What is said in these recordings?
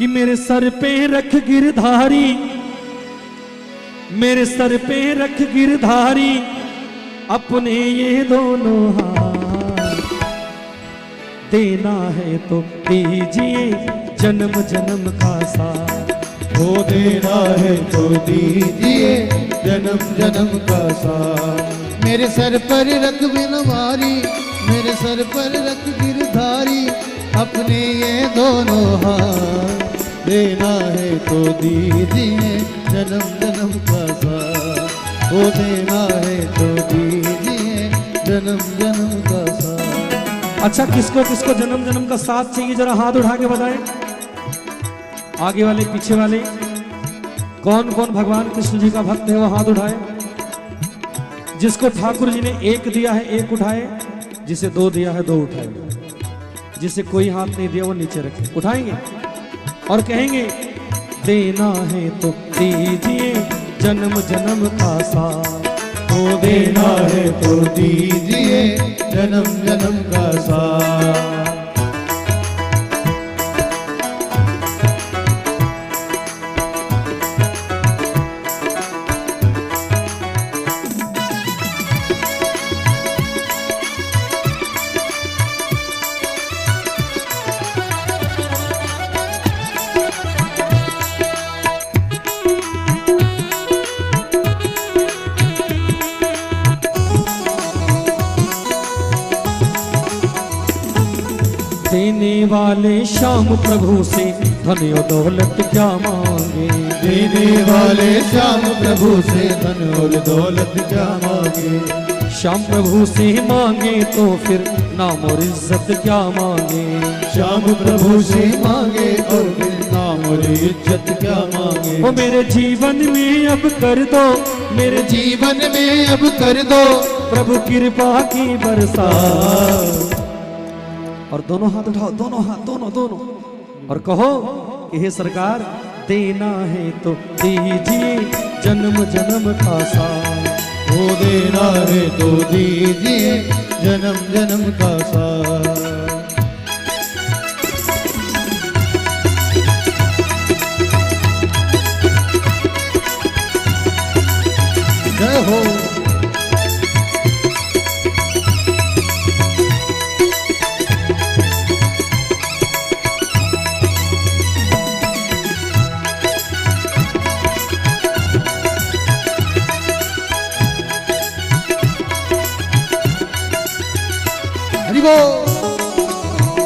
कि मेरे सर पे रख गिरधारी, मेरे सर पे रख गिरधारी अपने ये दोनों हाथ। देना है तो दीजिए जन्म जन्म का साथ, वो देना है तो दीजिए जन्म जन्म का साथ। मेरे सर पर रख बिनवारी, मेरे सर पर रख गिरधारी अपने ये दोनों हाथ। देना है तो दीजिए जन्म जन्म का साथ, वो देना है तो दीजिए जन्म जन्म का साथ। अच्छा, किसको किसको जन्म जन्म का साथ चाहिए जरा हाथ उठा के बताएं। आगे वाले पीछे वाले कौन कौन भगवान कृष्ण जी का भक्त है वो हाथ उठाए। जिसको ठाकुर जी ने एक दिया है एक उठाए, जिसे दो दिया है दो उठाए, जिसे कोई हाथ नहीं दिया वो नीचे रखे। उठाएंगे और कहेंगे देना है तो दीजिए जन्म जन्म का साथ, वो देना है तो दीजिए जन्म जन्म का साथ। देने वाले श्याम प्रभु से धन और दौलत क्या मांगे, देने वाले श्याम प्रभु से धन और दौलत क्या मांगे। श्याम प्रभु से मांगे तो फिर नाम और इज्जत क्या मांगे, श्याम प्रभु से मांगे और फिर नाम और इज्जत क्या मांगे। वो मेरे जीवन में अब कर दो, मेरे जीवन में अब कर दो प्रभु कृपा की बरसात। और दोनों हाथ उठाओ, दोनों हाथ, दोनों दोनों, और कहो कि हे सरकार देना है तो दीजिए जन्म जन्म का साथ, वो देना है तो दीजिए जन्म जन्म का साथ। जय हो।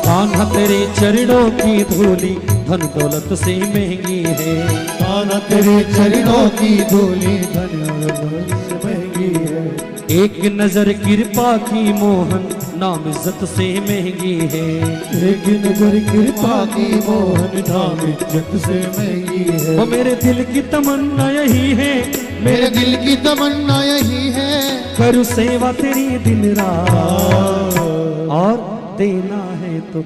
कान्हा तेरे चरणों की धूली धन दौलत से महंगी है, कान्हा तेरे चरणों की धूली धन दौलत से महंगी है। एक नजर कृपा की मोहन नाम इज्जत से महंगी है, एक नजर कृपा की मोहन नाम इज्जत से महंगी है। वो मेरे दिल की तमन्ना यही है, मेरे दिल की तमन्ना यही है, करूँ सेवा तेरी दिन रात। और देना है तो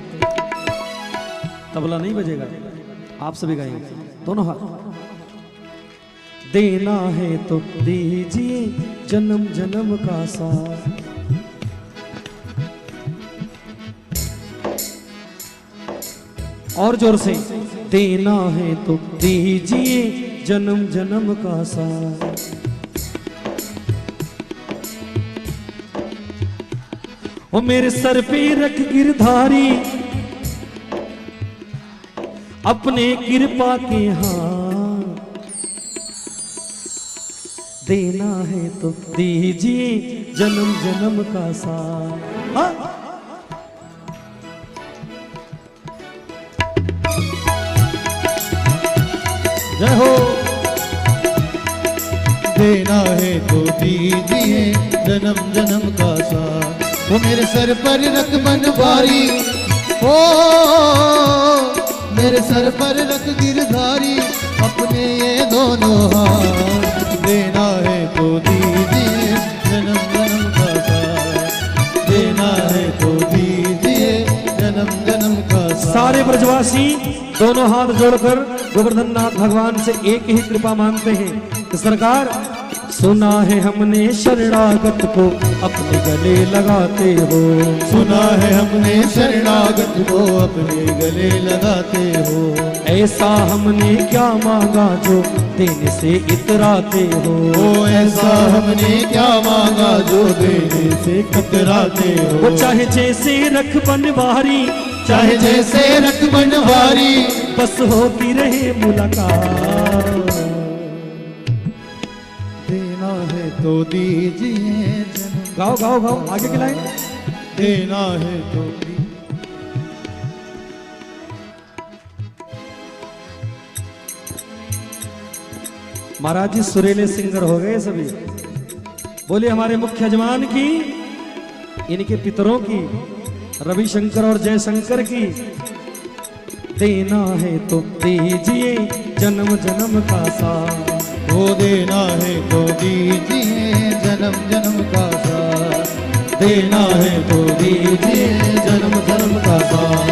तबला नहीं बजेगा, आप सभी गाएंगे, दोनों हाथ। देना है तो दीजिए जन्म जन्म का साथ, और जोर से देना है तो दीजिए जन्म जन्म का साथ। वो मेरे सर पे रख गिरधारी अपने कृपा के हाथ, देना है तो दीजिए जन्म जन्म का साथ। हाँ? जय हो। देना है तो दीजिए जन्म जन्म का साथ, वो मेरे सर पर रख बनवारी, ओ मेरे सर पर रख गिरधारी अपने ये दोनों हाथ। देना है तो दीजिए जन्म जन्म का साथ, देना है तो दीजिए जन्म जन्म का साथ। सारे ब्रजवासी दोनों हाथ जोड़कर गोवर्धन नाथ भगवान से एक ही कृपा मांगते हैं कि सरकार सुना है हमने शरणागत को अपने गले लगाते हो। सुना है हमने शरणागत को अपने गले लगाते हो। ऐसा हमने क्या मांगा जो देने से इतराते हो। ओ ऐसा हमने क्या मांगा जो देने से कतराते हो। वो चाहे जैसे रख बनवारी, चाहे जैसे रख बनवारी, बस होती रहे मुलाकात। देना है तो दीजिए जन्म। गाओ गाओ गाओ, आगे की लाइन। देना है तो महाराज जी सुरीले सिंगर हो गए सभी। बोले हमारे मुख्य यजमान की, इनके पितरों की, रविशंकर और जयशंकर की। देना है तो दीजिए जन्म जन्म का साथ। वो देना है तो दीजिए जन्म जन्म का साथ। देना है तो दीजिए जन्म जन्म का साथ।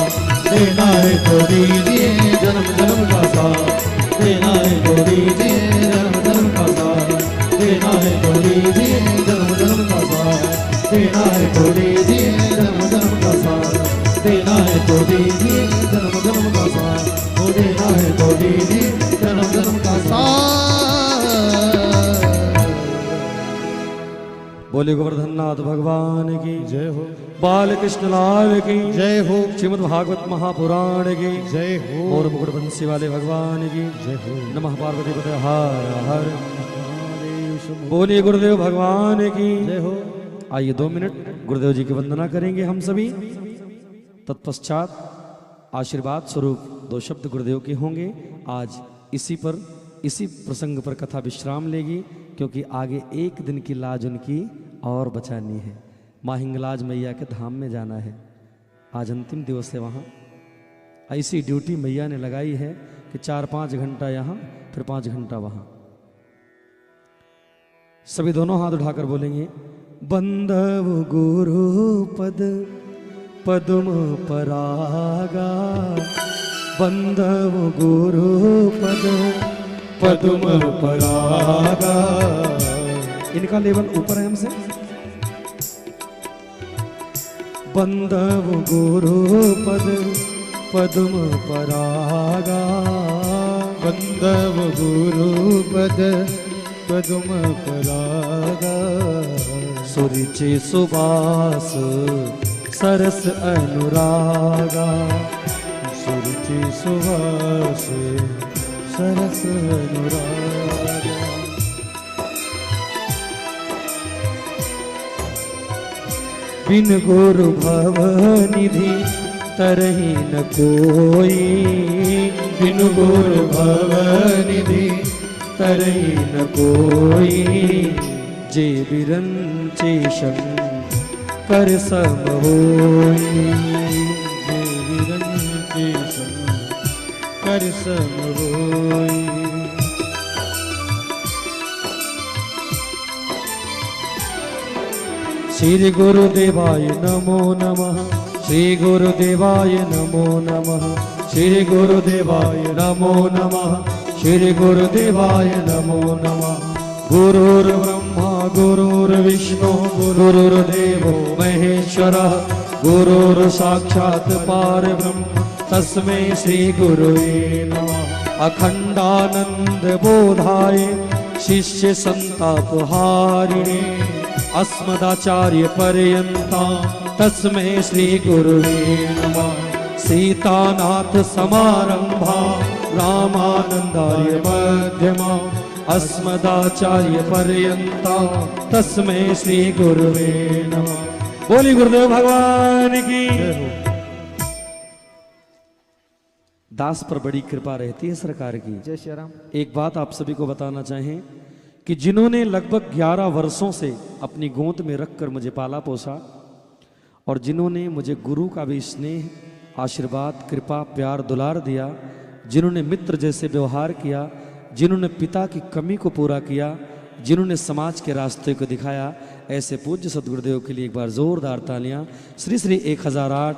देना है तो दीजिए जन्म जन्म का साथ। देना है तो दीजिए जन्म जन्म का साथ। देना है तो दीजिए जन्म जन्म का साथ। देना है तो दीजिए जन्म जन्म का साथ। देना है तो दीजिए जन्म जन्म का साथ। वो देना है तो दीजिए जन्म जन्म का साथ। बोले गोवर्धन नाथ भगवान की जय हो। बाल कृष्ण लाल की जय हो। श्रीमद् भागवत महापुराण की जय हो। और मुकुट बंसी वाले भगवान की जय हो। नमः पार्वती पते हर हर। बोले गुरुदेव भगवान की जय हो। आइए 2 मिनट गुरुदेव जी की वंदना करेंगे हम सभी। तत्पश्चात आशीर्वाद स्वरूप 2 शब्द गुरुदेव के होंगे। आज इसी प्रसंग पर कथा विश्राम लेगी, क्योंकि आगे 1 दिन की लाज उनकी और बचानी है। माँ हिंगलाज मैया के धाम में जाना है। आज अंतिम दिवस है वहाँ। ऐसी ड्यूटी मैया ने लगाई है कि 4-5 घंटा यहाँ, फिर 5 घंटा वहाँ। सभी दोनों हाथ उठाकर बोलेंगे, बंधव गुरु पद पद्म परागा। बंधव गुरु पद पद्म परागा। इनका लेवल ऊपर है हमसे। बंधव गुरु पद पद्म परागा। बंधव गुरु पद पद्म परागा। सुरुचि सुबास सरस अनुरागा। सुरुचि सुवास सरस अनुरागा। बिन गुरु भव निधि तरहि न कोई। बिन गुरु भव निधि तरहि न कोई। जे बिरंचे शंकर सम होई। जे विरंचे शंकर सम होई। श्री गुरुदेवाय नमो नमः। श्री गुरुदेवाय नमो नमः। श्री गुरुदेवाय नमो नमः। श्री गुरुदेवाय नमो नमः। गुरुर्ब्रह्मा गुरुर्विष्णु गुरुर्देवो महेश्वरः। गुरुर्साक्षात् परब्रह्म तस्मै श्री गुरुवे नमः। अखंडानंद बोधाय शिष्य संतापहारिणे। अस्मदाचार्य पर्यंता तस्मै श्री गुरुवे नमः। सीतानाथ समारंभा रामानंदार्य मध्यमा। अस्मदाचार्य पर्यंता तस्मै श्री गुरुवे नमः। बोली गुरुदेव भगवान की। दास पर बड़ी कृपा रहती है सरकार की। जय श्री राम। एक बात आप सभी को बताना चाहें कि जिन्होंने लगभग 11 वर्षों से अपनी गोद में रखकर मुझे पाला पोसा, और जिन्होंने मुझे गुरु का भी स्नेह, आशीर्वाद, कृपा, प्यार, दुलार दिया, जिन्होंने मित्र जैसे व्यवहार किया, जिन्होंने पिता की कमी को पूरा किया, जिन्होंने समाज के रास्ते को दिखाया, ऐसे पूज्य सदगुरुदेव के लिए एक बार जोरदार तालियां। श्री श्री 1008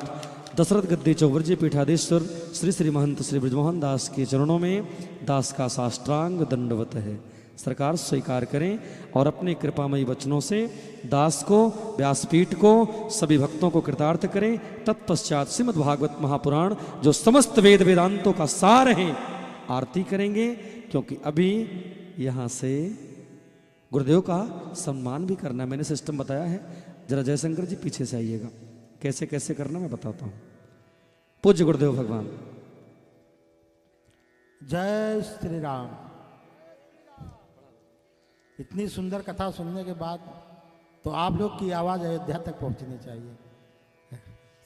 दशरथ गद्दी चौवर्जी पीठाधीश्वर श्री श्री महंत श्री ब्रजमोहन दास के चरणों में दास का साष्टांग दंडवत है। सरकार स्वीकार करें और अपने कृपामयी वचनों से दास को, व्यासपीठ को, सभी भक्तों को कृतार्थ करें। तत्पश्चात श्रीमद् भागवत महापुराण जो समस्त वेद वेदांतों का सार है, आरती करेंगे, क्योंकि अभी यहाँ से गुरुदेव का सम्मान भी करना है। मैंने सिस्टम बताया है, जरा जयशंकर जी पीछे से आइएगा, कैसे कैसे करना मैं बताता हूँ। पूज्य गुरुदेव भगवान। जय श्री राम। इतनी सुंदर कथा सुनने के बाद तो आप लोग की आवाज़ अयोध्या तक पहुंचनी चाहिए।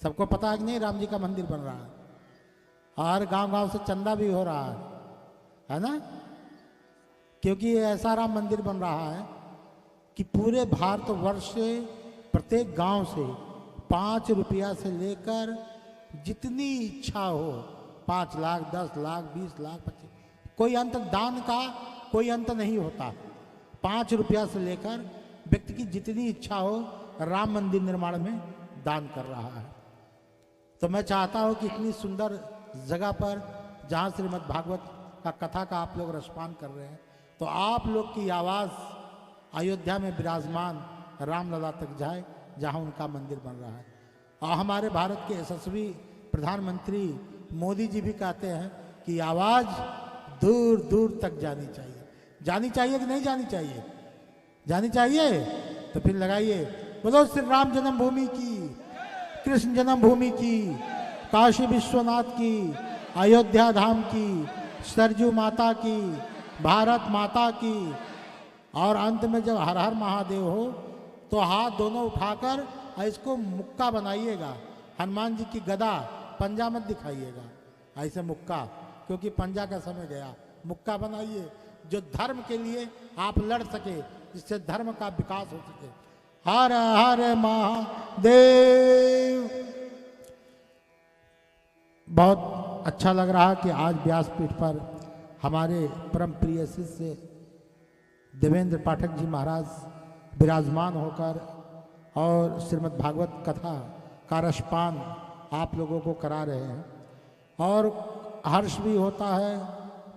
सबको पता है कि नहीं, राम जी का मंदिर बन रहा है और गांव-गांव से चंदा भी हो रहा है ना? क्योंकि ये ऐसा राम मंदिर बन रहा है कि पूरे भारतवर्ष से प्रत्येक गांव से 5 रुपया से लेकर जितनी इच्छा हो, 5 लाख, 10 लाख, 20 लाख, 25, कोई अंत, दान का कोई अंत नहीं होता। 5 रुपया से लेकर व्यक्ति की जितनी इच्छा हो राम मंदिर निर्माण में दान कर रहा है। तो मैं चाहता हूं कि इतनी सुंदर जगह पर जहां श्रीमद् भागवत का कथा का आप लोग रसपान कर रहे हैं, तो आप लोग की आवाज़ अयोध्या में विराजमान रामलला तक जाए जहां उनका मंदिर बन रहा है। और हमारे भारत के यशस्वी प्रधानमंत्री मोदी जी भी कहते हैं कि आवाज़ दूर दूर तक जानी चाहिए। जानी चाहिए कि नहीं जानी चाहिए? जानी चाहिए। तो फिर लगाइए, बोलो श्री राम जन्मभूमि की, कृष्ण जन्मभूमि की, काशी विश्वनाथ की, अयोध्या धाम की, सरजू माता की, भारत माता की। और अंत में जब हर हर महादेव हो तो हाथ दोनों उठाकर इसको मुक्का बनाइएगा। हनुमान जी की गदा पंजा मत दिखाइएगा, ऐसे मुक्का, क्योंकि पंजा का समय गया। मुक्का बनाइए जो धर्म के लिए आप लड़ सके, जिससे धर्म का विकास हो सके। हर हर महादेव। बहुत अच्छा लग रहा कि आज व्यासपीठ पर हमारे परम प्रिय शिष्य देवेंद्र पाठक जी महाराज विराजमान होकर और श्रीमद् भागवत कथा का रसपान आप लोगों को करा रहे हैं। और हर्ष भी होता है,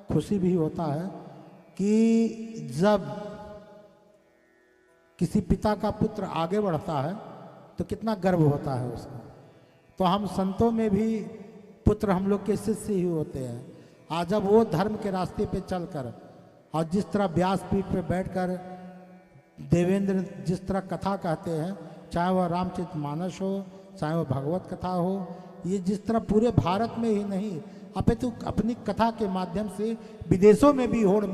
खुशी भी होता है कि जब किसी पिता का पुत्र आगे बढ़ता है तो कितना गर्व होता है उसका। तो हम संतों में भी पुत्र हम लोग के शिष्य ही होते हैं। आज जब वो धर्म के रास्ते पे चलकर और जिस तरह व्यासपीठ पे बैठकर देवेंद्र जिस तरह कथा कहते हैं, चाहे वह रामचरितमानस हो, चाहे वह भगवत कथा हो, ये जिस तरह पूरे भारत में ही नहीं अपितु अपनी कथा के माध्यम से विदेशों में भी होड़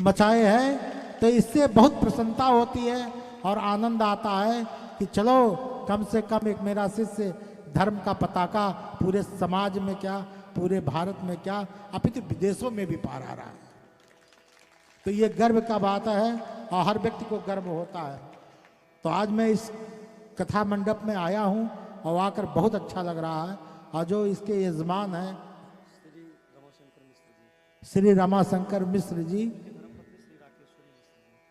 मचाए हैं, तो इससे बहुत प्रसन्नता होती है और आनंद आता है कि चलो कम से कम एक मेरा शिष्य धर्म का पताका पूरे समाज में क्या, पूरे भारत में क्या, अपितु विदेशों में भी पार आ रहा है। तो ये गर्व का बात है और हर व्यक्ति को गर्व होता है। तो आज मैं इस कथा मंडप में आया हूँ और आकर बहुत अच्छा लग रहा है। और जो इसके यजमान हैं श्री रमाशंकर मिश्र जी,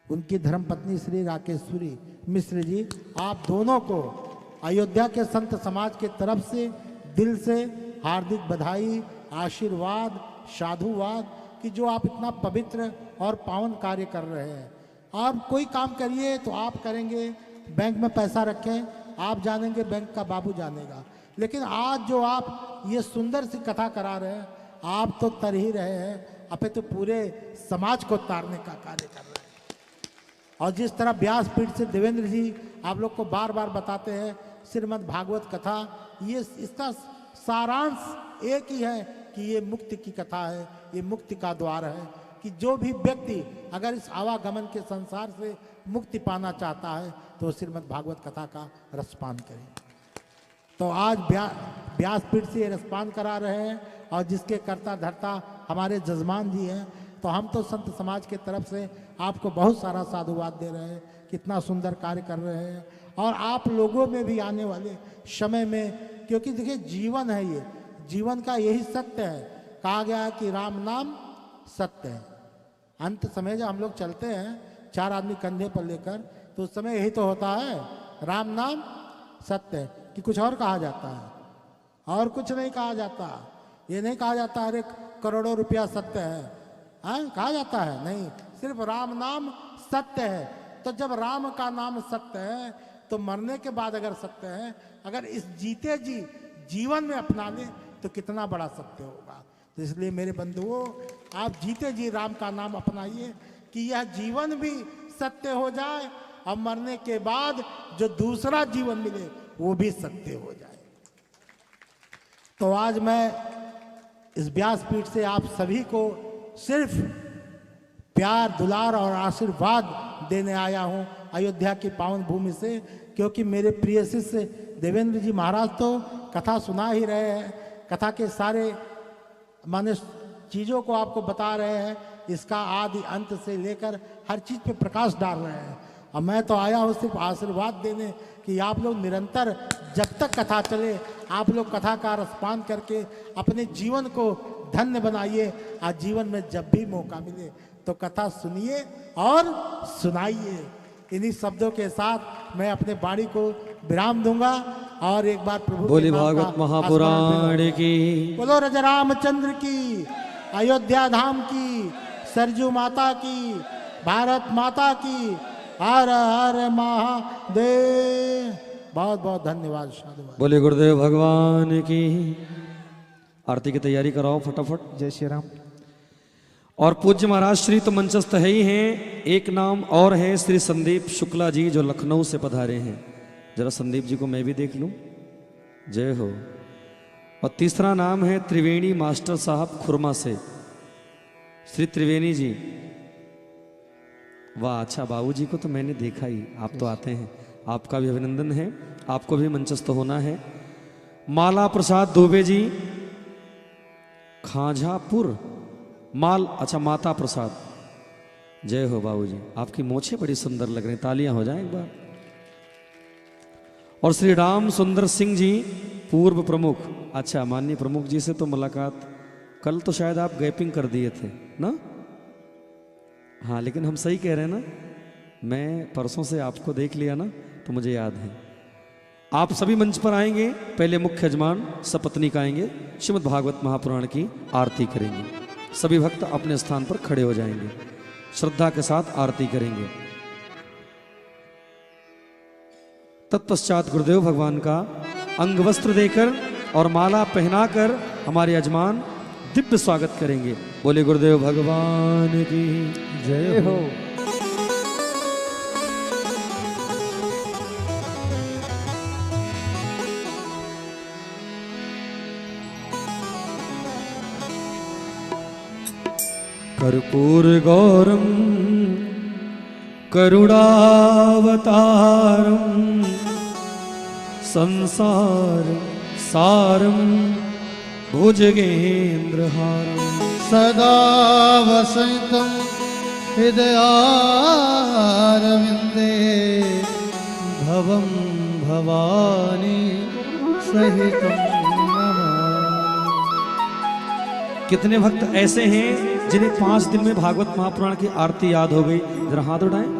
उनकी धर्मपत्नी श्री राकेश्वरी मिश्र जी, आप दोनों को अयोध्या के संत समाज के तरफ से दिल से हार्दिक बधाई, आशीर्वाद, साधुवाद कि जो आप इतना पवित्र और पावन कार्य कर रहे हैं। आप कोई काम करिए तो आप करेंगे, बैंक में पैसा रखें, आप जानेंगे, बैंक का बाबू जानेगा। लेकिन आज जो आप ये सुंदर सी कथा करा रहे हैं, आप तो तर ही रहे हैं, अपने तो पूरे समाज को तारने का कार्य कर रहे हैं। और जिस तरह व्यासपीठ से देवेंद्र जी आप लोग को बार बार बताते हैं श्रीमद् भागवत कथा, ये इसका सारांश एक ही है कि ये मुक्ति की कथा है, ये मुक्ति का द्वार है कि जो भी व्यक्ति अगर इस आवागमन के संसार से मुक्ति पाना चाहता है तो श्रीमद् भागवत कथा का रसपान करें। तो आज व्यासपीठ से ये रसपान करा रहे हैं और जिसके कर्ता धर्ता हमारे जजमान जी हैं, तो हम तो संत समाज के तरफ से आपको बहुत सारा साधुवाद दे रहे हैं, कितना सुंदर कार्य कर रहे हैं। और आप लोगों में भी आने वाले समय में, क्योंकि देखिए जीवन है, ये जीवन का यही सत्य है। कहा गया है कि राम नाम सत्य है। अंत समय जब हम लोग चलते हैं 4 आदमी कंधे पर लेकर, तो उस समय यही तो होता है, राम नाम सत्य है, कि कुछ और कहा जाता है? और कुछ नहीं कहा जाता। ये नहीं कहा जाता अरे करोड़ों रुपया सत्य है, हाँ, कहा जाता है नहीं, सिर्फ राम नाम सत्य है। तो जब राम का नाम सत्य है तो मरने के बाद अगर सत्य है, अगर इस जीते जी जीवन में अपना ले तो कितना बड़ा सत्य होगा। तो इसलिए मेरे बंधुओं, आप जीते जी राम का नाम अपनाइए कि यह जीवन भी सत्य हो जाए और मरने के बाद जो दूसरा जीवन मिले वो भी सत्य हो जाए। तो आज मैं इस व्यासपीठ से आप सभी को सिर्फ प्यार, दुलार और आशीर्वाद देने आया हूं अयोध्या की पावन भूमि से, क्योंकि मेरे प्रिय शिष्य देवेंद्र जी महाराज तो कथा सुना ही रहे हैं, कथा के सारे माने चीज़ों को आपको बता रहे हैं, इसका आदि अंत से लेकर हर चीज़ पे प्रकाश डाल रहे हैं। और मैं तो आया हूँ सिर्फ आशीर्वाद देने कि आप लोग निरंतर जब तक कथा चले आप लोग कथा का रसपान करके अपने जीवन को धन्य बनाइए। आज जीवन में जब भी मौका मिले तो कथा सुनिए और सुनाइए। इन्हीं शब्दों के साथ मैं अपने वाणी को विराम दूंगा और एक बार प्रभु बोली भागवत महापुराण की, बोलो राजा रामचंद्र की, अयोध्या धाम की, सरजू माता की, भारत माता की, हर हर महादेव। बहुत बहुत धन्यवाद, साधुवाद। बोले गुरुदेव भगवान की। आरती की तैयारी कराओ फटाफट। जय श्री राम। और पूज्य महाराज श्री तो मंचस्थ है ही हैं, एक नाम और है श्री संदीप शुक्ला जी जो लखनऊ से पधारे हैं। जरा संदीप जी को मैं भी देख लूं। जय हो। और तीसरा नाम है त्रिवेणी मास्टर साहब खुरमा से, श्री त्रिवेणी जी। वाह, अच्छा, बाबूजी को तो मैंने देखा ही, आप तो आते हैं। आपका भी अभिनंदन है, आपको भी मंचस्थ होना है। माला प्रसाद दुबे जी खाजापुर माल, अच्छा, माता प्रसाद। जय हो बाबूजी, आपकी मोछें बड़ी सुंदर लग रही, तालियां हो जाएं एक बार। और श्री राम सुंदर सिंह जी पूर्व प्रमुख। अच्छा, माननीय प्रमुख जी से तो मुलाकात कल तो शायद आप गैपिंग कर दिए थे ना? हाँ, लेकिन हम सही कह रहे हैं ना? मैं परसों से आपको देख लिया ना, तो मुझे याद है। आप सभी मंच पर आएंगे, पहले मुख्य यजमान सपत्नीक आएंगे, श्रीमद् भागवत महापुराण की आरती करेंगे। सभी भक्त अपने स्थान पर खड़े हो जाएंगे, श्रद्धा के साथ आरती करेंगे। तत्पश्चात गुरुदेव भगवान का अंग वस्त्र देकर और माला पहनाकर हमारे यजमान दिव्य स्वागत करेंगे। बोले गुरुदेव भगवान की जय हो। कर्पूर गौरम करुणावतारम संसार सारम भुजगेन्द्रहारम सदा वसंतं हृदयारविन्दे भवं भवानी सहितं नमामि। कितने भक्त ऐसे हैं जिन्हें 5 दिन में भागवत महापुराण की आरती याद हो गई? जरा हाथ उठाएं।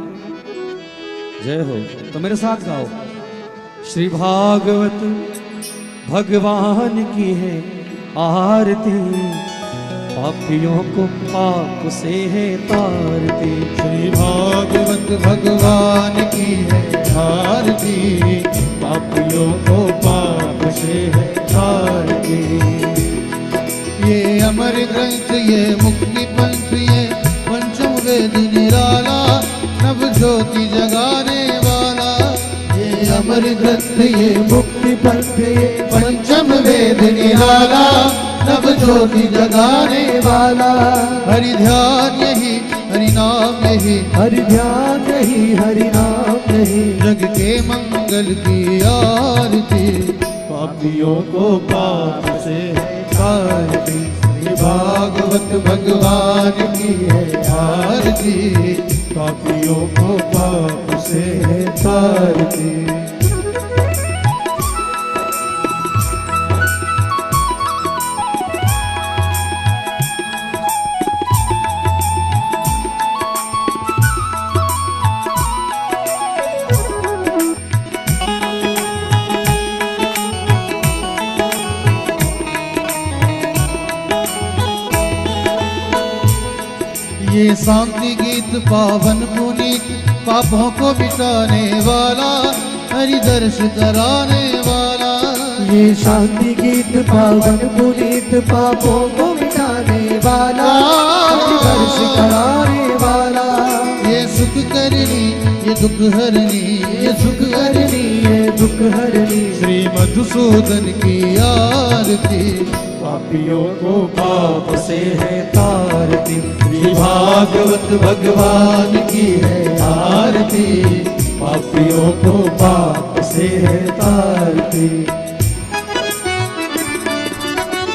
जय हो। तो मेरे साथ गाओ। श्री भागवत भगवान की है आरती, पापियों को पाप से है तारती। श्री भागवत भगवान की है आरती, पापियों को पाप से है तारती। ये अमर ग्रंथ, ये मुक्ति पंथ, ये पंचम वेद निराला, नव ज्योति जगाने वाला। ये अमर ग्रंथ, ये मुक्ति पंथ, ये पंचम वेद निराला, नव ज्योति जगाने वाला। हरि ध्यान यही, हरि नाम यही, हरि ध्यान यही, हरि नाम यही, जग के मंगल की आरती, पापियों को पाप से आरती। भागवत भगवान की है आरती, पापियों को पाप से है तारती। ये शांति गीत पावन पुनीत पापों को मिटाने वाला, हरि दर्श कराने वाला। ये शांति गीत पावन पुनीत पापों को मिटाने वाला, हरिवर्ष कराने वाला। ये सुख करनी ये दुख हरनी, ये सुख हरनी ये दुख हरनी, श्री मधुसूदन की आरती। पापियों को पाप से है तारती, श्री भागवत भगवान की है आरती। पापियों को पाप से है तारती।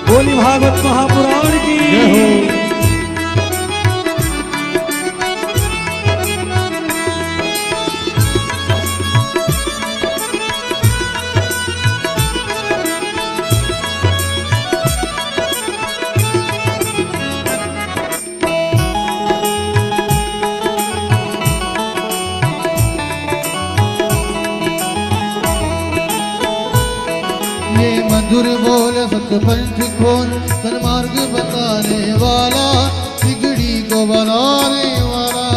बोली भागवत महापुराण की जय हो। मधुर बोल सतपंथ खोल, सन्मार्ग बताने वाला, बिगड़ी को बनाने वाला।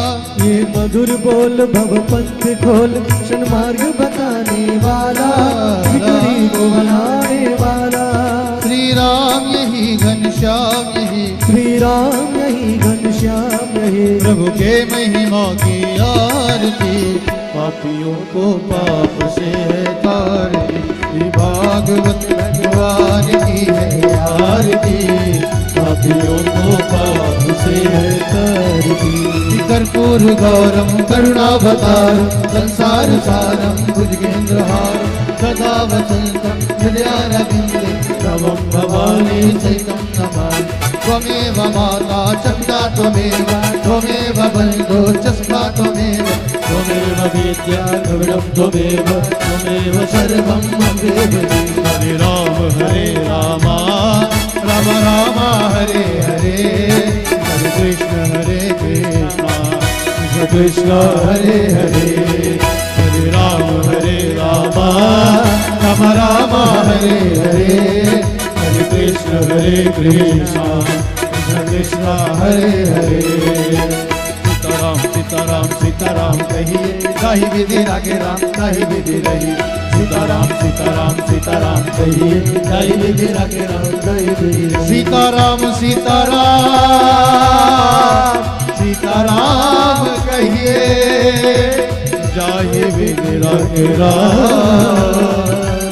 ये मधुर बोल भव पंथ खोल, सन्मार्ग बताने वाला, बिगड़ी को बनाने वाला। श्री राम यही घनश्याम यही, श्री राम यही घनश्याम यही, प्रभु के महिमा की आरती। पापियों को पाप से है तारती, श्री भागवत भगवान की है आरती। पापियों को पाप से है तारती। कर्पूर गौरम करुणावतारम, संसार सारम भुजगेन्द्रहारम, सदा वसन्तं हृदयारविन्दे तवं भवानी सहितं नमामि। त्वमेव माता च पिता त्वमेव, त्वमेव बन्धो च सखा त्वमेव, त्वमेव विद्या द्रविणं त्वमेव, त्वमेव सर्वं मम देव। हरे राम राम राम हरे हरे, हरे कृष्ण कृष्ण हरे हरे, हरे राम राम राम हरे हरे, हरे कृष्ण कृष्ण कृष्ण हरे हरे। सीताराम सीताराम सीताराम कहिए, कहीं विधि रागे राम कहीं विधि रही। सीताराम सीताराम सीताराम कहिए, कहीं विधि रागे राम कहीं विधि रही। सीताराम सीताराम सीताराम कहिए, जाहि विधि रागे राम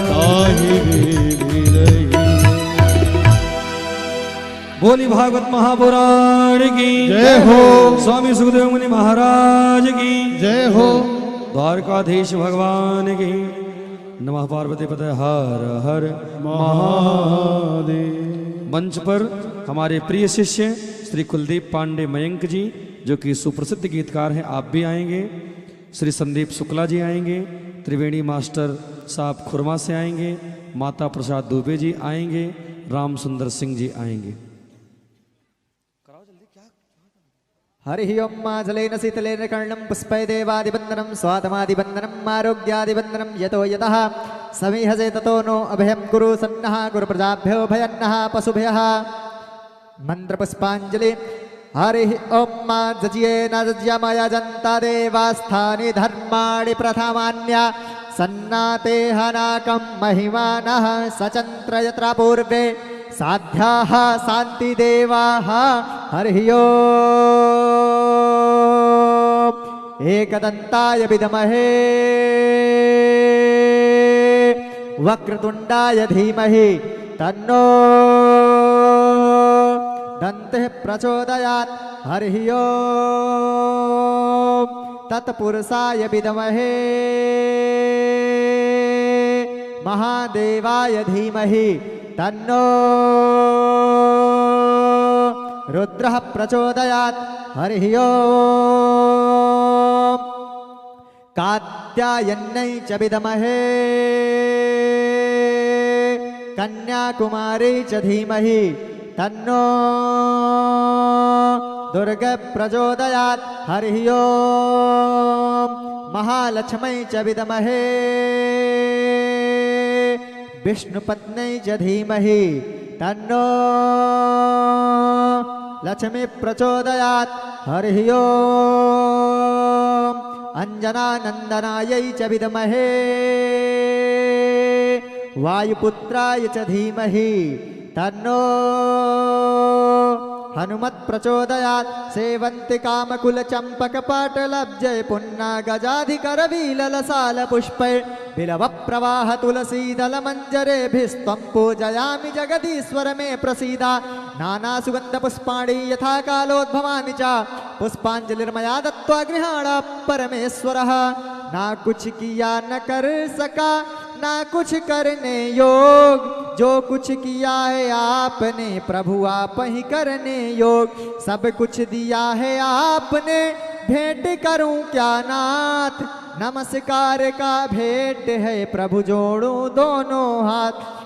ताहि विधि रही। बोली भागवत महापुराण की जय हो। स्वामी सुखदेव मुनि महाराज की जय हो। द्वारकाधीश भगवान की। नमः पार्वती पते हर हर महादेव। मंच पर हमारे प्रिय शिष्य श्री कुलदीप पांडे मयंक जी, जो कि सुप्रसिद्ध गीतकार हैं, आप भी आएंगे। श्री संदीप शुक्ला जी आएंगे। त्रिवेणी मास्टर साहब खुरमा से आएंगे। माता प्रसाद दुबे जी आएंगे। राम सुंदर सिंह जी आएंगे। हरि ओम जलेन शीतलेन कर्णं पुष्पै देवादिवन्दनं स्वातमादिवन्दनम् आरोग्यादिवन्दनं यतो यतः समीहसे ततो नो अभयं गुरु सन्नः गुरुप्रजाभ्यो भयन्नः पशुभ्यः मन्त्रपुष्पाञ्जलि। हरि ओम जज्येन जज्यमय जनता देवास्थानि धर्माणि प्रथमान्य सन्नाते हनाकं महिमानः सचन्त्र यत्र पूर्वे साध्याः शान्तिदेवाः। हरि ओम एकदन्ताय विद्महे वक्रतुण्डाय धीमहि तन्नो दन्तिः प्रचोदयात्। हरि ओम तत्पुरुषाय विद्महे महादेवाय धीमहि तन्नो रुद्रः प्रचोदयात्। हरि ओम कात्यायन्यै च विद्महे कन्याकुमारी च धीमहि तन्नो दुर्गा प्रचोदयात्। हरि ओम महालक्ष्मी च विद्महे विष्णुपत्न्यै च धीमहि तन्नो लक्ष्मी प्रचोदयात् हरिः ओम् अंजनानंदनायै च विद्महे वायुपुत्राय च धीमहि तन्नो हनुमत् प्रचोदयात् सेवन्ति कामकुल चंपक पाटलब्जय पुन्ना गजाधिकर वीललसाल पुष्पै बिलव प्रवाह तुलसीदल मंजरेभिस्त्वं पूजयामि जगदीश्वर मे प्रसीदा नाना सुगंध पुष्पाणि यथा कालोद्भवानि च पुष्पांजलिर्मया दत्त्वा गृहाण परमेश्वरः ना कुछ किया न कर सका ना कुछ करने योग जो कुछ किया है आपने प्रभु आप ही करने योग सब कुछ दिया है आपने भेंट करूं क्या नाथ नमस्कार का भेंट है प्रभु जोड़ूं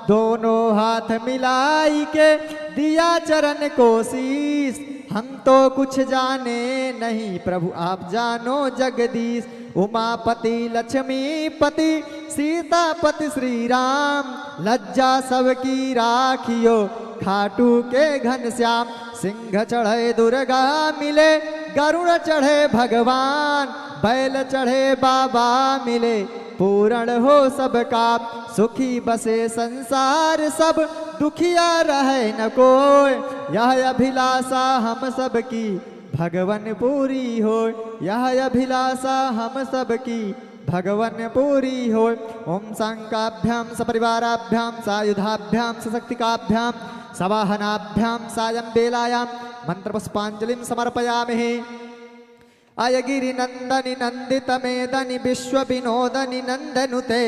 दोनों हाथ मिलाई के दिया चरण को शीस हम तो कुछ जाने नहीं प्रभु आप जानो जगदीश उमापति लक्ष्मीपति सीतापति श्री राम लज्जा सबकी राखियो खाटू के घनश्याम सिंह चढ़े दुर्गा मिले गरुड़ चढ़े भगवान बैल चढ़े बाबा मिले पूर्ण हो सबका सुखी बसे संसार सब दुखिया रहे न कोई यह अभिलाषा हम सबकी भगवन पूरी हो यह अभिलाषा हम सबकी भगवन पूरी हो ओम शंकाभ्याम सपरिवाराभ्याम सायुधाभ्याम सशक्तिकाभ्याम सवाहनाभ्याम सायं बेलायां मंत्रपुष्पांजलिं समर्पयामि अयगिरि नंदनि नंदित मेदनि विश्व विनोदनि नंदनुते